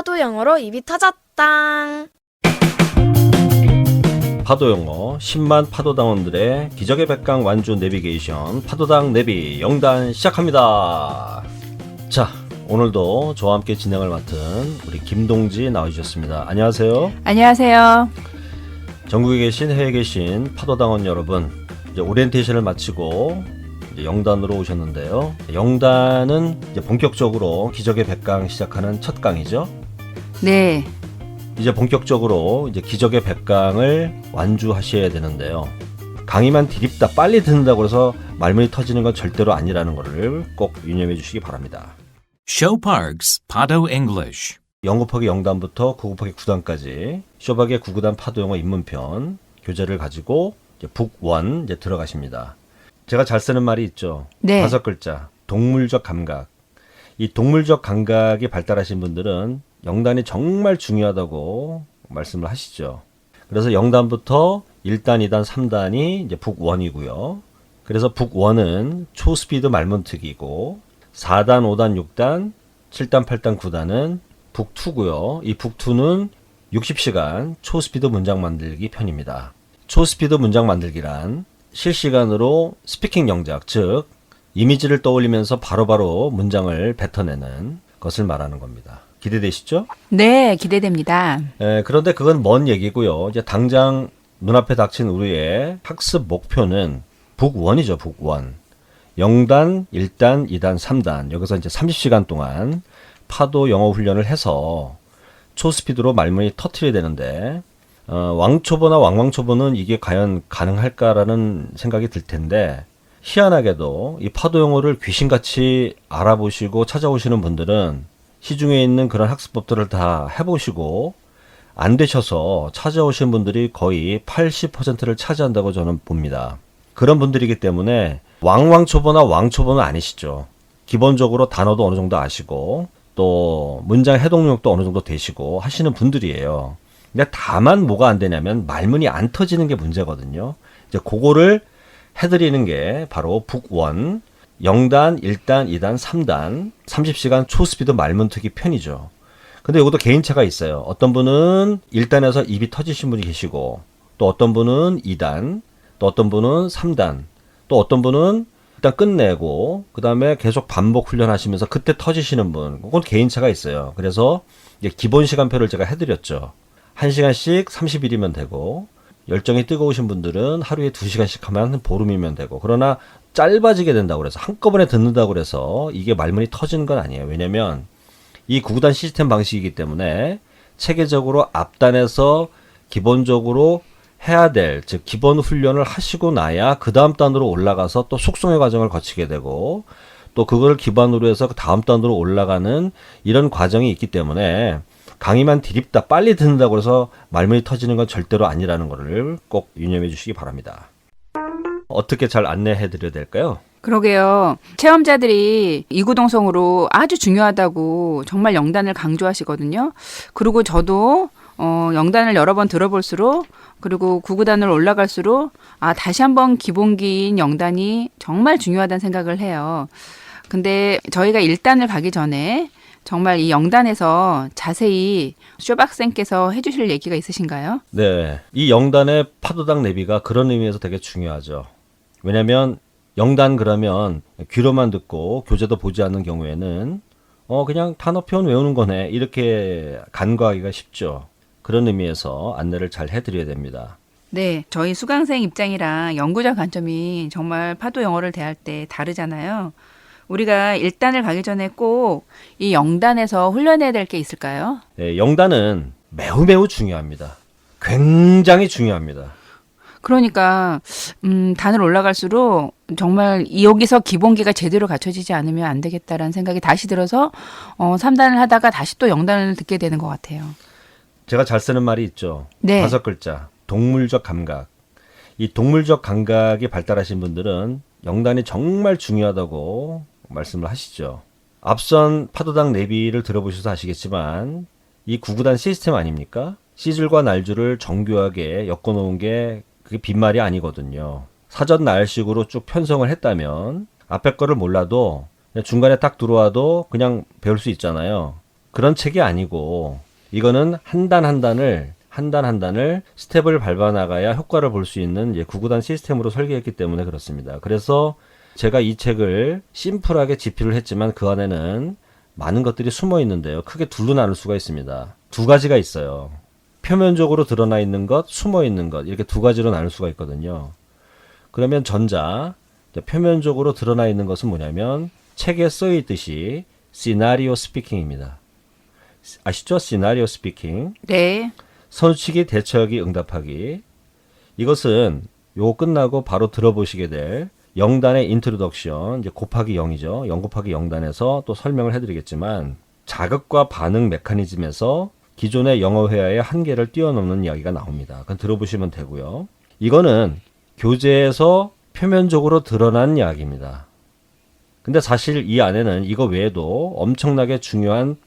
파도 영어로 입이 터졌당. 파도 영어 10만 파도당원들의 기적의 백강 완주 내비게이션 파도당 내비 영단 시작합니다. 자, 오늘도 저와 함께 진행을 맡은 우리 김동지 나와주셨습니다. 안녕하세요. 안녕하세요. 전국에 계신 해외에 계신 파도당원 여러분, 이제 오리엔테이션을 마치고 이제 영단으로 오셨는데요. 영단은 이제 본격적으로 기적의 백강 시작하는 첫 강이죠. 네. 이제 본격적으로 이제 기적의 백강을 완주하셔야 되는데요. 강의만 디립다 빨리 듣는다고 해서 말문이 터지는 건 절대로 아니라는 것을 꼭 유념해 주시기 바랍니다. Show Parks Pado English. 0 곱하기 0단부터 9 곱하기 9단까지 쇼박의 9구단 파도영어 입문편 교재를 가지고 이제 북1 이제 들어가십니다. 제가 잘 쓰는 말이 있죠. 네. 5글자. 동물적 감각. 이 동물적 감각이 발달하신 분들은 영단이 정말 중요하다고 말씀을 하시죠. 그래서 0단부터 1단, 2단, 3단이 이제 북1이고요. 그래서 북1은 초스피드 말문트기고 4단, 5단, 6단, 7단, 8단, 9단은 북2고요. 이 북2는 60시간 초스피드 문장 만들기 편입니다. 초스피드 문장 만들기란 실시간으로 스피킹 영작, 즉 이미지를 떠올리면서 바로바로 문장을 뱉어내는 것을 말하는 겁니다. 기대되시죠? 네, 기대됩니다. 그런데 그건 먼 얘기고요. 이제 당장 눈앞에 닥친 우리의 학습 목표는 북1이죠. 북1. 0단, 1단, 2단, 3단. 여기서 이제 30시간 동안 파도 영어 훈련을 해서 초스피드로 말문이 터트려야 되는데 왕초보나 왕왕초보는 이게 과연 가능할까라는 생각이 들 텐데 희한하게도 이 파도 영어를 귀신같이 알아보시고 찾아오시는 분들은 시중에 있는 그런 학습법들을 다 해보시고 안 되셔서 찾아오신 분들이 거의 80%를 차지한다고 저는 봅니다. 그런 분들이기 때문에 왕왕초보나 왕초보는 아니시죠. 기본적으로 단어도 어느 정도 아시고 또 문장 해동력도 어느 정도 되시고 하시는 분들이에요. 근데 다만 뭐가 안 되냐면 말문이 안 터지는 게 문제거든요. 이제 그거를 해드리는 게 바로 북1 0단, 1단, 2단, 3단 30시간 초스피드 말문트기 편이죠. 근데 이것도 개인차가 있어요. 어떤 분은 1단에서 입이 터지신 분이 계시고 또 어떤 분은 2단, 또 어떤 분은 3단, 또 어떤 분은 일단 끝내고 그 다음에 계속 반복 훈련하시면서 그때 터지시는 분, 그건 개인차가 있어요. 그래서 이제 기본 시간표를 제가 해드렸죠. 1시간씩 30일이면 되고 열정이 뜨거우신 분들은 하루에 2시간씩 하면 보름이면 되고, 그러나 짧아지게 된다고 그래서 한꺼번에 듣는다고 그래서 이게 말문이 터지는 건 아니에요. 왜냐면 이 9구단 시스템 방식이기 때문에 체계적으로 앞단에서 기본적으로 해야 될, 즉 기본 훈련을 하시고 나야 그 다음 단으로 올라가서 또 숙성의 과정을 거치게 되고 또 그걸 기반으로 해서 그 다음 단으로 올라가는 이런 과정이 있기 때문에 강의만 디립다 빨리 듣는다고 해서 말문이 터지는 건 절대로 아니라는 것을 꼭 유념해 주시기 바랍니다. 어떻게 잘 안내해 드려야 될까요? 그러게요. 체험자들이 이구동성으로 아주 중요하다고 정말 영단을 강조하시거든요. 그리고 저도 영단을 여러 번 들어볼수록 그리고 9구단을 올라갈수록 다시 한번 기본기인 영단이 정말 중요하다는 생각을 해요. 근데 저희가 1단을 가기 전에 정말 이 영단에서 자세히 쇼박쌤께서 해주실 얘기가 있으신가요? 네, 이 영단의 파도당 내비가 그런 의미에서 되게 중요하죠. 왜냐면 영단 그러면 귀로만 듣고 교재도 보지 않는 경우에는 그냥 단어 표현 외우는 거네 이렇게 간과하기가 쉽죠. 그런 의미에서 안내를 잘 해드려야 됩니다. 네, 저희 수강생 입장이랑 연구자 관점이 정말 파도 영어를 대할 때 다르잖아요. 우리가 1단을 가기 전에 꼭 이 영단에서 훈련해야 될 게 있을까요? 네, 영단은 매우 중요합니다. 굉장히 중요합니다. 그러니까 단을 올라갈수록 정말 여기서 기본기가 제대로 갖춰지지 않으면 안 되겠다라는 생각이 다시 들어서 3단을 하다가 다시 또 영단을 듣게 되는 것 같아요. 제가 잘 쓰는 말이 있죠. 네. 5글자. 동물적 감각. 이 동물적 감각이 발달하신 분들은 영단이 정말 중요하다고 말씀을 하시죠. 앞선 파도당 내비를 들어보셔서 아시겠지만 이 9구단 시스템 아닙니까? 시줄과 날줄을 정교하게 엮어놓은 게 그게 빈말이 아니거든요. 사전 나열식으로 쭉 편성을 했다면 앞에 거를 몰라도 중간에 딱 들어와도 그냥 배울 수 있잖아요. 그런 책이 아니고 이거는 한 단 한 단을 스텝을 밟아 나가야 효과를 볼 수 있는 이제 구구단 시스템으로 설계했기 때문에 그렇습니다. 그래서 제가 이 책을 심플하게 집필을 했지만 그 안에는 많은 것들이 숨어 있는데요. 크게 둘로 나눌 수가 있습니다. 두 가지가 있어요. 표면적으로 드러나 있는 것, 숨어 있는 것, 이렇게 두 가지로 나눌 수가 있거든요. 그러면 전자, 표면적으로 드러나 있는 것은 뭐냐면 책에 써 있듯이 시나리오 스피킹입니다. 아시죠? 시나리오 스피킹. 네. 선수치기, 대처하기, 응답하기. 이것은 요거 끝나고 바로 들어보시게 될 0단의 인트로덕션, 이제 곱하기 0이죠. 0 곱하기 0단에서 또 설명을 해드리겠지만 자극과 반응 메커니즘에서 기존의 영어 회화의 한계를 뛰어넘는 이야기가 나옵니다. 그건 들어보시면 되고요. 이거는 교재에서 표면적으로 드러난 이야기입니다. 근데 사실 이 안에는 이거 외에도 엄청나게 중요한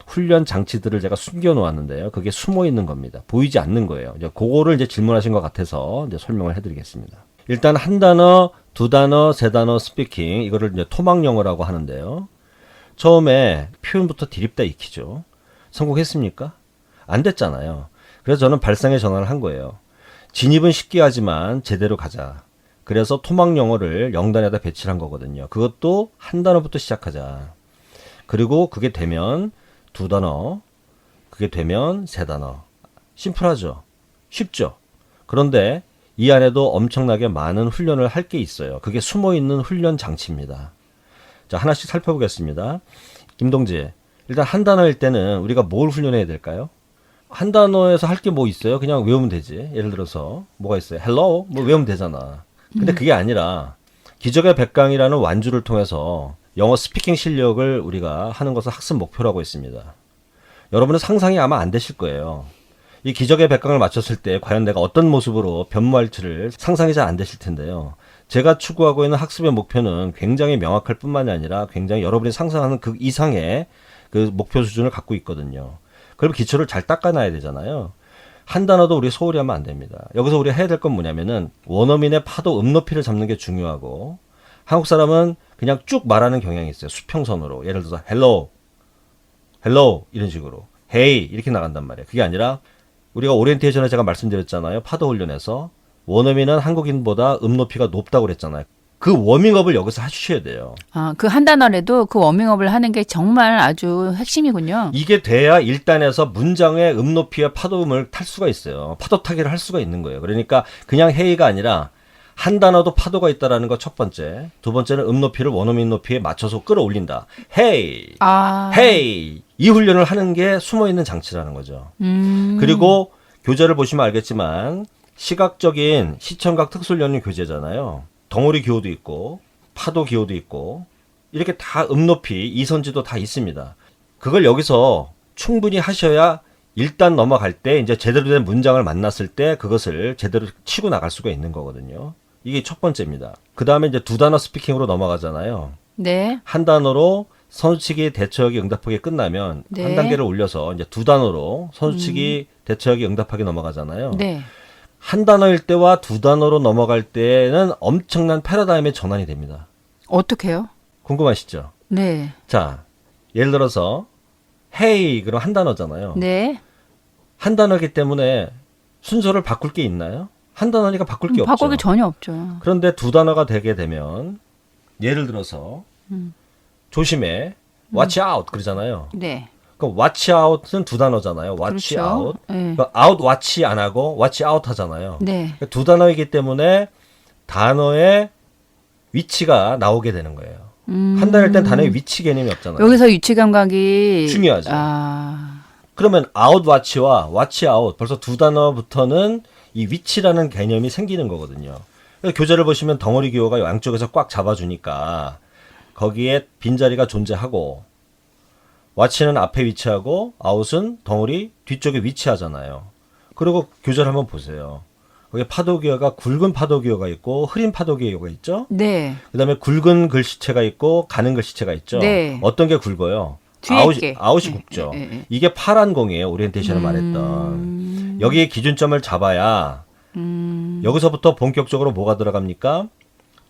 훈련 장치들을 제가 숨겨 놓았는데요. 그게 숨어 있는 겁니다. 보이지 않는 거예요. 이제 그거를 이제 질문하신 것 같아서 이제 설명을 해드리겠습니다. 일단 한 단어, 두 단어, 세 단어 스피킹, 이거를 이제 토막 영어라고 하는데요. 처음에 표현부터 디립다 익히죠. 성공했습니까? 안 됐잖아요. 그래서 저는 발상의 전환을 한 거예요. 진입은 쉽게 하지만 제대로 가자. 그래서 토막 영어를 0단에다 배치를 한 거거든요. 그것도 한 단어부터 시작하자. 그리고 그게 되면 두 단어, 그게 되면 세 단어. 심플하죠? 쉽죠? 그런데 이 안에도 엄청나게 많은 훈련을 할 게 있어요. 그게 숨어있는 훈련 장치입니다. 자, 하나씩 살펴보겠습니다. 김동재, 일단 한 단어일 때는 우리가 뭘 훈련해야 될까요? 한 단어에서 할 게 뭐 있어요? 그냥 외우면 되지. 예를 들어서 뭐가 있어요? hello? 뭐 외우면 되잖아. 근데 그게 아니라 기적의 백강이라는 완주를 통해서 영어 스피킹 실력을 우리가 하는 것을 학습 목표라고 했습니다. 여러분은 상상이 아마 안 되실 거예요. 이 기적의 백강을 마쳤을 때 과연 내가 어떤 모습으로 변모할지를 상상이 잘 안 되실 텐데요. 제가 추구하고 있는 학습의 목표는 굉장히 명확할 뿐만이 아니라 굉장히 여러분이 상상하는 그 이상의 그 목표 수준을 갖고 있거든요. 그럼 기초를 잘 닦아놔야 되잖아요. 한 단어도 우리 소홀히 하면 안 됩니다. 여기서 우리가 해야 될 건 뭐냐면은 원어민의 파도 높이를 잡는 게 중요하고, 한국 사람은 그냥 쭉 말하는 경향이 있어요. 수평선으로. 예를 들어서 hello, hello 이런 식으로 hey 이렇게 나간단 말이에요. 그게 아니라 우리가 오리엔테이션에 제가 말씀드렸잖아요. 파도 훈련에서 원어민은 한국인보다 높이가 높다고 그랬잖아요. 그 워밍업을 여기서 해주셔야 돼요. 아, 그 한 단어라도 그 워밍업을 하는 게 정말 아주 핵심이군요. 이게 돼야 1단에서 문장의 높이와 파도음을 탈 수가 있어요. 파도 타기를 할 수가 있는 거예요. 그러니까 그냥 헤이가 아니라 한 단어도 파도가 있다라는 거 첫 번째. 두 번째는 높이를 원어민 높이에 맞춰서 끌어올린다. 헤이, 헤이. 이 훈련을 하는 게 숨어있는 장치라는 거죠. 그리고 교재를 보시면 알겠지만 시각적인 시청각 특수훈련이 교재잖아요. 덩어리 기호도 있고 파도 기호도 있고 이렇게 다 높이 이선지도 다 있습니다. 그걸 여기서 충분히 하셔야 일단 넘어갈 때 이제 제대로 된 문장을 만났을 때 그것을 제대로 치고 나갈 수가 있는 거거든요. 이게 첫 번째입니다. 그 다음에 이제 두 단어 스피킹으로 넘어가잖아요. 네. 한 단어로 선수치기, 대처하기, 응답하기 끝나면 네. 한 단계를 올려서 이제 두 단어로 선수치기, 대처하기, 응답하기 넘어가잖아요. 네. 한 단어일 때와 두 단어로 넘어갈 때는 엄청난 패러다임의 전환이 됩니다. 어떻게요? 궁금하시죠? 네. 자, 예를 들어서 hey 그럼 한 단어잖아요. 네. 한 단어이기 때문에 순서를 바꿀 게 있나요? 한 단어니까 바꿀 게 없죠. 바꿀 게 전혀 없죠. 그런데 두 단어가 되게 되면 예를 들어서 조심해, watch out 그러잖아요. 네. 그럼 watch out은 두 단어잖아요. watch 그렇죠. out. 네. 그러니까 out watch 안 하고 watch out 하잖아요. 네. 그러니까 두 단어이기 때문에 단어의 위치가 나오게 되는 거예요. 한 단어일 땐 단어의 위치 개념이 없잖아요. 여기서 위치 감각이 중요하죠. 아, 그러면 out watch와 watch out 벌써 두 단어부터는 이 위치라는 개념이 생기는 거거든요. 그래서 교재를 보시면 덩어리 기호가 양쪽에서 꽉 잡아주니까 거기에 빈자리가 존재하고 watch는 앞에 위치하고 out은 덩어리 뒤쪽에 위치하잖아요. 그리고 교재를 한번 보세요. 거기에 파도 기호가 굵은 파도 기호가 있고 흐린 파도 기호가 있죠. 네. 그다음에 굵은 글씨체가 있고 가는 글씨체가 있죠. 네. 어떤 게 굵어요? 뒤에 게. 아웃이 네, 굵죠. 네, 네. 이게 파란 공이에요. 오리엔테이션을 말했던. 여기에 기준점을 잡아야 여기서부터 본격적으로 뭐가 들어갑니까?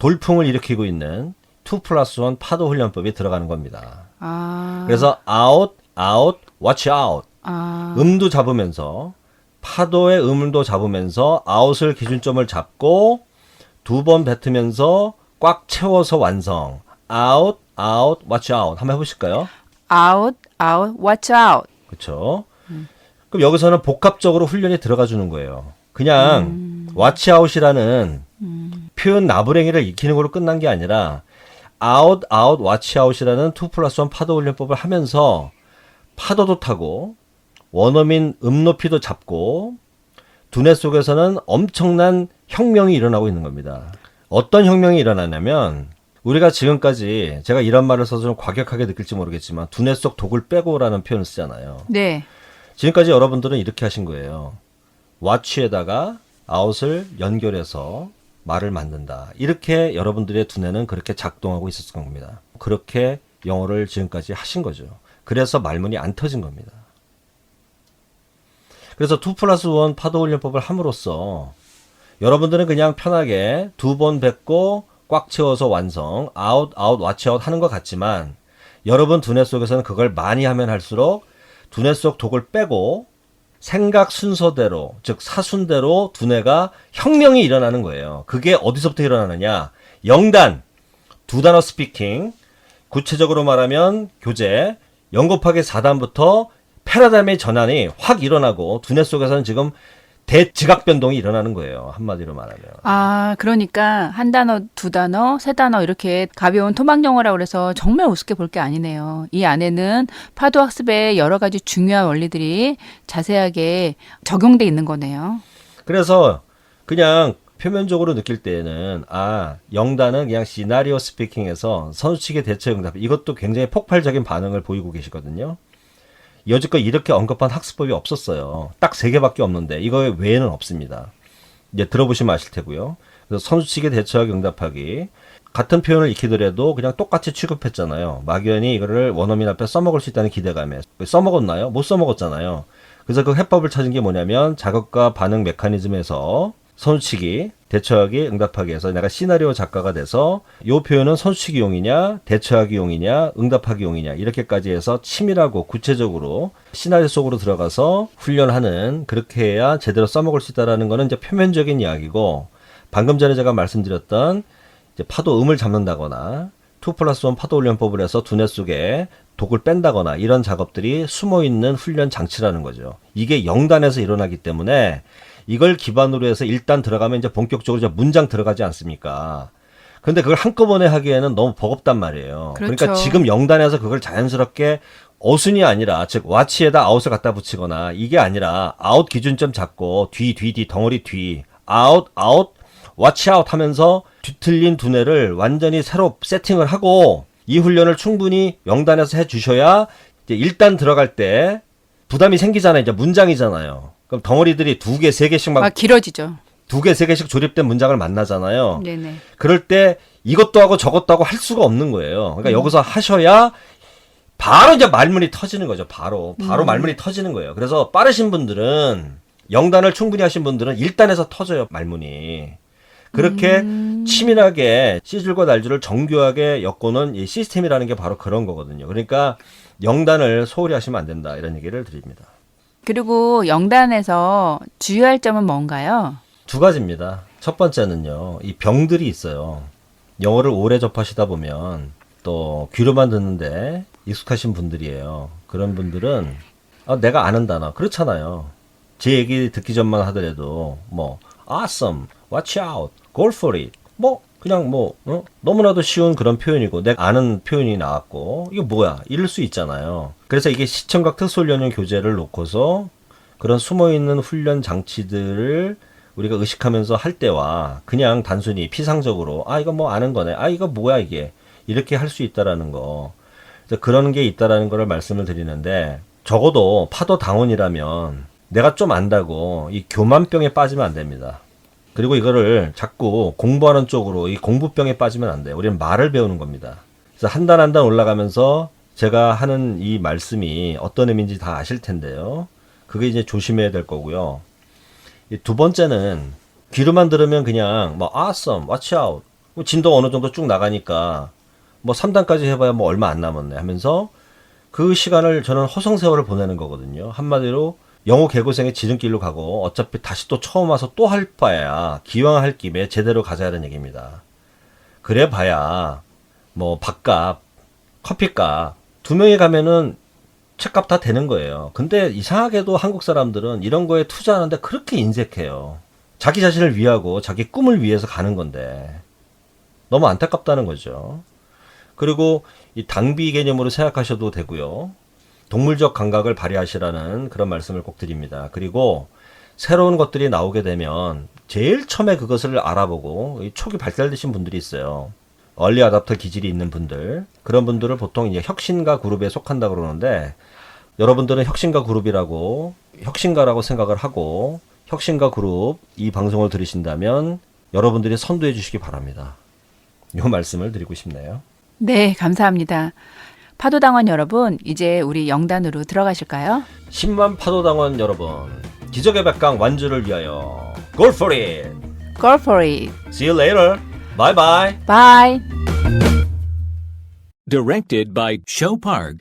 돌풍을 일으키고 있는 2+1 파도 훈련법이 들어가는 겁니다. 아. 그래서 out, out, watch out. 아, 음도 잡으면서 파도의 음도 잡으면서 out을 기준점을 잡고 두 번 뱉으면서 꽉 채워서 완성. out, out, watch out. 한번 해보실까요? out, out, watch out. 그렇죠. 그럼 여기서는 복합적으로 훈련이 들어가 주는 거예요. 그냥 watch out이라는 표현 나부랭이를 익히는 걸로 끝난 게 아니라 out, out, watch out이라는 2+1 파도 훈련법을 하면서 파도도 타고 원어민 높이도 잡고 두뇌 속에서는 엄청난 혁명이 일어나고 있는 겁니다. 어떤 혁명이 일어나냐면 우리가 지금까지 제가 이런 말을 써서 좀 과격하게 느낄지 모르겠지만 두뇌 속 독을 빼고라는 표현을 쓰잖아요. 네. 지금까지 여러분들은 이렇게 하신 거예요. watch에다가 out을 연결해서 말을 만든다. 이렇게 여러분들의 두뇌는 그렇게 작동하고 있었을 겁니다. 그렇게 영어를 지금까지 하신 거죠. 그래서 말문이 안 터진 겁니다. 그래서 2+1 파도 훈련법을 함으로써 여러분들은 그냥 편하게 두 번 뱉고 꽉 채워서 완성, out, out, watch out 하는 것 같지만 여러분 두뇌 속에서는 그걸 많이 하면 할수록 두뇌 속 독을 빼고 생각 순서대로, 즉 사순대로 두뇌가 혁명이 일어나는 거예요. 그게 어디서부터 일어나느냐? 영단, 두 단어 스피킹, 구체적으로 말하면 교재, 0 곱하기 4단부터 패러다임의 전환이 확 일어나고 두뇌 속에서는 지금 대지각 변동이 일어나는 거예요. 한마디로 말하면. 아, 그러니까 한 단어, 두 단어, 세 단어 이렇게 가벼운 토막 영어라고 그래서 정말 우습게 볼 게 아니네요. 이 안에는 파도 학습의 여러 가지 중요한 원리들이 자세하게 적용돼 있는 거네요. 그래서 그냥 표면적으로 느낄 때에는 영단은 그냥 시나리오 스피킹에서 선수치기 대처 응답 이것도 굉장히 폭발적인 반응을 보이고 계시거든요. 여지껏 이렇게 언급한 학습법이 없었어요. 딱 3개밖에 없는데 이거 외에는 없습니다. 이제 들어보시면 아실 테고요. 그래서 선수치기 대처하기 응답하기 같은 표현을 익히더라도 그냥 똑같이 취급했잖아요. 막연히 이거를 원어민 앞에 써먹을 수 있다는 기대감에 써먹었나요? 못 써먹었잖아요. 그래서 그 해법을 찾은 게 뭐냐면 자극과 반응 메커니즘에서 선수치기, 대처하기, 응답하기에서 내가 시나리오 작가가 돼서 이 표현은 선수치기용이냐, 대처하기용이냐, 응답하기용이냐 이렇게까지 해서 치밀하고 구체적으로 시나리오 속으로 들어가서 훈련하는 그렇게 해야 제대로 써먹을 수 있다는 거는 이제 표면적인 이야기고 방금 전에 제가 말씀드렸던 이제 파도 음을 잡는다거나 2+1 파도 훈련법을 해서 두뇌 속에 독을 뺀다거나 이런 작업들이 숨어있는 훈련 장치라는 거죠. 이게 0단에서 일어나기 때문에 이걸 기반으로 해서 일단 들어가면 이제 본격적으로 이제 문장 들어가지 않습니까? 그런데 그걸 한꺼번에 하기에는 너무 버겁단 말이에요. 그렇죠. 그러니까 지금 0단에서 그걸 자연스럽게 어순이 아니라 즉 watch에다 out을 갖다 붙이거나 이게 아니라 out 기준점 잡고 뒤 덩어리 뒤 out watch out 하면서 뒤틀린 두뇌를 완전히 새로 세팅을 하고 이 훈련을 충분히 0단에서 해 주셔야 이제 1단 들어갈 때 부담이 생기잖아요. 이제 문장이잖아요. 그럼 덩어리들이 2개, 3개씩 막 길어지죠. 2개, 3개씩 조립된 문장을 만나잖아요. 네네. 그럴 때 이것도 하고 저것도 하고 할 수가 없는 거예요. 그러니까 여기서 하셔야 바로 이제 말문이 터지는 거죠. 바로 말문이 터지는 거예요. 그래서 빠르신 분들은 0단을 충분히 하신 분들은 1단에서 터져요. 말문이. 그렇게 치밀하게 C줄과 날줄을 정교하게 엮고는 이 시스템이라는 게 바로 그런 거거든요. 그러니까 0단을 소홀히 하시면 안 된다. 이런 얘기를 드립니다. 그리고 0단에서 주의할 점은 뭔가요? 2가지입니다. 첫 번째는요. 이 병들이 있어요. 영어를 오래 접하시다 보면 또 귀로만 듣는데 익숙하신 분들이에요. 그런 분들은 내가 아는 단어 그렇잖아요. 제 얘기 듣기 전만 하더라도 뭐 awesome, watch out, go for it 그냥 너무나도 쉬운 그런 표현이고 내가 아는 표현이 나왔고 이게 뭐야 이럴 수 있잖아요. 그래서 이게 시청각 특수훈련용 교재를 놓고서 그런 숨어있는 훈련 장치들을 우리가 의식하면서 할 때와 그냥 단순히 피상적으로 이거 뭐 아는 거네 이거 뭐야 이게 이렇게 할 수 있다라는 거 그런 게 있다라는 거를 말씀을 드리는데 적어도 파도 당원이라면 내가 좀 안다고 이 교만병에 빠지면 안 됩니다. 그리고 이거를 자꾸 공부하는 쪽으로 이 공부병에 빠지면 안 돼요. 우리는 말을 배우는 겁니다. 그래서 한 단 한 단 올라가면서 제가 하는 이 말씀이 어떤 의미인지 다 아실 텐데요. 그게 이제 조심해야 될 거고요. 이 두 번째는 귀로만 들으면 그냥 awesome, watch out. 진도 어느 정도 쭉 나가니까 3단까지 해봐야 얼마 안 남았네 하면서 그 시간을 저는 허송세월을 보내는 거거든요. 한마디로 영어 개고생의 지름길로 가고 어차피 다시 또 처음 와서 또 할 바야 기왕 할 김에 제대로 가자는 얘기입니다. 그래 봐야 뭐 밥값, 커피값 2명이 가면은 책값 다 되는 거예요. 근데 이상하게도 한국 사람들은 이런 거에 투자하는데 그렇게 인색해요. 자기 자신을 위하고 자기 꿈을 위해서 가는 건데 너무 안타깝다는 거죠. 그리고 이 당비 개념으로 생각하셔도 되고요. 동물적 감각을 발휘하시라는 그런 말씀을 꼭 드립니다. 그리고 새로운 것들이 나오게 되면 제일 처음에 그것을 알아보고 초기 발달되신 분들이 있어요. 얼리 어댑터 기질이 있는 분들, 그런 분들을 보통 이제 혁신가 그룹에 속한다 그러는데, 여러분들은 혁신가 그룹이라고 혁신가라고 생각을 하고 혁신가 그룹 이 방송을 들으신다면 여러분들이 선도해 주시기 바랍니다. 이 말씀을 드리고 싶네요. 네, 감사합니다. 파도당원 여러분, 이제 우리 영단으로 들어가실까요? 10만 파도당원 여러분, 기적의 백강 완주를 위하여 Go for it! Go for it. See you later! Bye bye! Bye. Directed by Show Park.